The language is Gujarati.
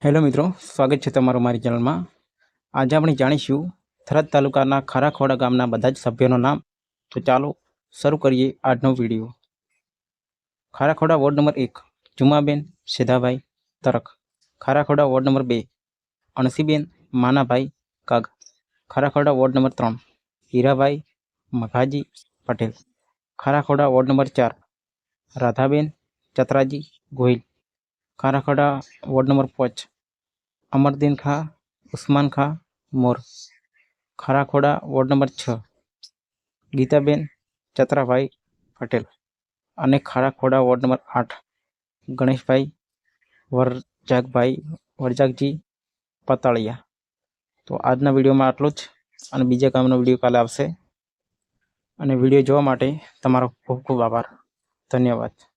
હેલો મિત્રો, સ્વાગત છે તમારું મારી ચેનલમાં। આજે આપણે જાણીશું થરાદ તાલુકાના ખારાખોડા ગામના બધા જ સભ્યોનું નામ। તો ચાલો શરૂ કરીએ આજનો video. Kharakhoda ward number 1 Jumaben Sedhabhai Tarakh. Kharakhoda ward number 2 Ansiben Manabhai Kag. Kharakhoda ward number 3 Hirabhai Maghaji Patel. Kharakhoda ward number 4 Radhaben Chatraji Gohil. Kharakhoda ward number 5 Amardin Khan Usman Khan Mor. Kharakhoda ward number 6 Gitaben Chatrabhai Patel. अने खाराखोड़ा वोर्ड नंबर 8 गणेश भाई वरजागजी पताड़िया। तो आजना विडियो में आटलू ज अने बीजा कामनो विडियो काले आवशे। अने विडियो जोवा माटे तमारो खूब खूब आभार। धन्यवाद।